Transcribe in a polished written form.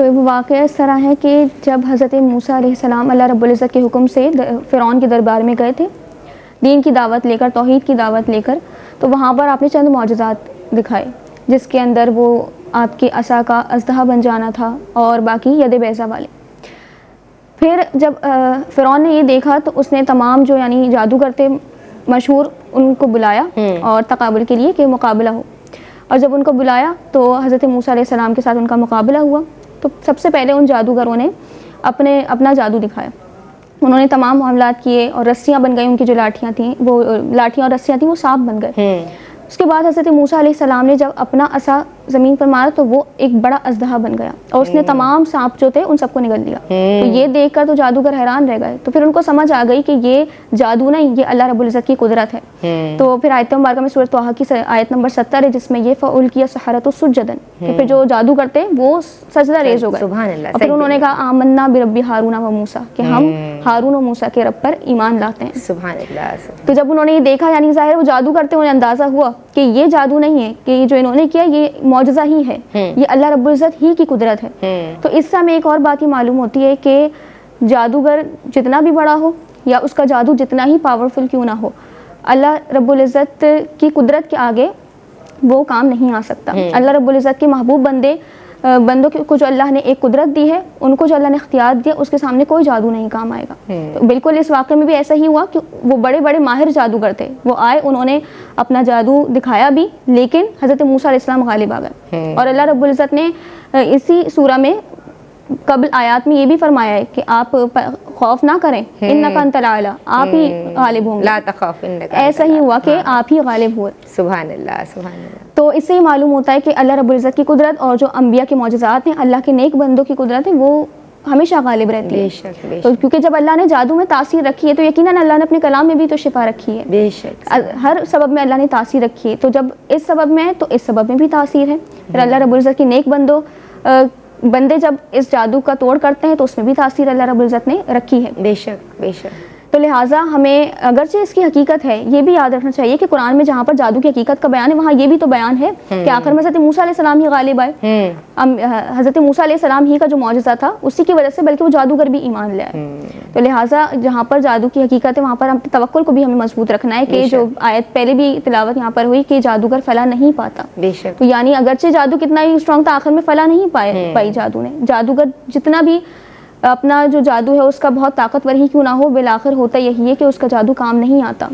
تو وہ واقعہ اس طرح ہے کہ جب حضرت موسیٰ علیہ السلام اللہ رب العزت کے حکم سے فرعون کے دربار میں گئے تھے دین کی دعوت لے کر، توحید کی دعوت لے کر، تو وہاں پر آپ نے چند معجزات دکھائے، جس کے اندر وہ آپ کی عصا کا اژدہا بن جانا تھا اور باقی ید بیضا والے۔ پھر جب فرعون نے یہ دیکھا تو اس نے تمام جو یعنی جادوگر تھے مشہور ان کو بلایا اور تقابل کے لیے کہ مقابلہ ہو، اور جب ان کو بلایا تو حضرت موسیٰ علیہ السلام کے ساتھ ان کا مقابلہ ہوا۔ تو سب سے پہلے ان جادوگروں نے اپنا جادو دکھایا، انہوں نے تمام معاملات کیے اور رسیاں بن گئی، ان کی جو لاٹھیاں تھیں وہ لاٹھیاں اور رسیاں تھیں وہ سانپ بن گئے۔ اس کے بعد حضرت موسیٰ علیہ السلام نے جب اپنا عصا زمین پر مارا تو وہ ایک بڑا اژدہا بن گیا اور اس نے تمام سانپ جو تھے ان سب کو نگل لیا۔ تو یہ دیکھ کر تو جادوگر حیران رہ گئے، تو پھر ان کو سمجھ آ گئی کہ یہ جادو نہیں، یہ اللہ رب العزت کی قدرت ہے۔ تو پھر آیت مبارکہ میں سورۃ طٰہٰ کی آیت نمبر 70 ہے جس میں یہ فَأُلْقِیَ السَّحَرَةُ سُجَّدًا کہ پھر جو جادو کرتے وہ سجدہ ریز ہو گئے، اور پھر انہوں نے کہا آمنا برب ہارون و موسیٰ کہ ہم ہارون و موسیٰ کے رب پر ایمان لاتے ہیں۔ سبحان اللہ۔ تو جب انہوں نے یہ دیکھا یعنی ظاہر وہ جادو کرتے انہیں اندازہ ہوا کہ یہ جادو نہیں ہے، کہ جو انہوں نے کیا یہ معجزہ ہی ہے، یہ اللہ رب العزت ہی کی قدرت ہے۔ تو اس سے ہمیں ایک اور بات یہ معلوم ہوتی ہے کہ جادوگر جتنا بھی بڑا ہو یا اس کا جادو جتنا ہی پاورفل کیوں نہ ہو، اللہ رب العزت کی قدرت کے آگے وہ کام نہیں آ سکتا۔ اللہ رب العزت کے محبوب بندوں کو جو اللہ نے ایک قدرت دی ہے، ان کو جو اللہ نے اختیار دیا، اس کے سامنے کوئی جادو نہیں کام آئے گا۔ تو بالکل اس واقعے میں بھی ایسا ہی ہوا کہ وہ بڑے بڑے ماہر جادوگر تھے، وہ آئے، انہوں نے اپنا جادو دکھایا بھی، لیکن حضرت موسیٰ علیہ السلام غالب آ گئے۔ اور اللہ رب العزت نے اسی سورہ میں قبل آیات میں یہ بھی فرمایا ہے کہ آپ خوف نہ کریں، انک انت الاعلی، آپ ہی غالب ہوں گے، لا تخاف انک ایسا ہی ہوا کہ آپ ہی غالب ہوئے۔ سبحان اللہ، سبحان اللہ۔ تو اس سے یہ معلوم ہوتا ہے کہ اللہ رب العزت کی قدرت اور جو انبیاء کے معجزات ہیں، اللہ کے نیک بندوں کی قدرت ہے، وہ ہمیشہ غالب رہتی ہے۔ تو کیونکہ جب اللہ نے جادو میں تاثیر رکھی ہے تو یقیناً اللہ نے اپنے کلام میں بھی تو شفا رکھی ہے، بے شک ہر سبب میں اللہ نے تاثیر رکھی ہے۔ تو جب اس سبب میں ہے تو اس سبب میں بھی تاثیر ہے۔ پھر اللہ رب العزت کے نیک بندے جب اس جادو کا توڑ کرتے ہیں تو اس میں بھی تاثیر اللہ رب العزت نے رکھی ہے۔ بے شک بے شک۔ تو لہٰذا ہمیں اگرچہ اس کی حقیقت ہے، یہ بھی یاد رکھنا چاہیے کہ قرآن میں جہاں پر جادو کی حقیقت کا بیان ہے وہاں یہ بھی تو بیان ہے کہ آخر میں حضرت موسیٰ علیہ السلام ہی غالب آئے۔ حضرت موسیٰ علیہ السلام ہی کا جو معجزہ تھا اسی کی وجہ سے بلکہ وہ جادوگر بھی ایمان لے آئے۔ تو لہٰذا جہاں پر جادو کی حقیقت ہے وہاں پر توکل کو بھی ہمیں مضبوط رکھنا ہے کہ جو آیت پہلے بھی تلاوت یہاں پر ہوئی کہ جادوگر فلاح نہیں پاتا، تو یعنی اگرچہ جادو کتنا ہی اسٹرانگ تھا آخر میں فلاح نہیں پائی جادو نے۔ جادوگر جتنا بھی اپنا جو جادو ہے اس کا بہت طاقتور ہی کیوں نہ ہو، بالآخر ہوتا یہی ہے کہ اس کا جادو کام نہیں آتا۔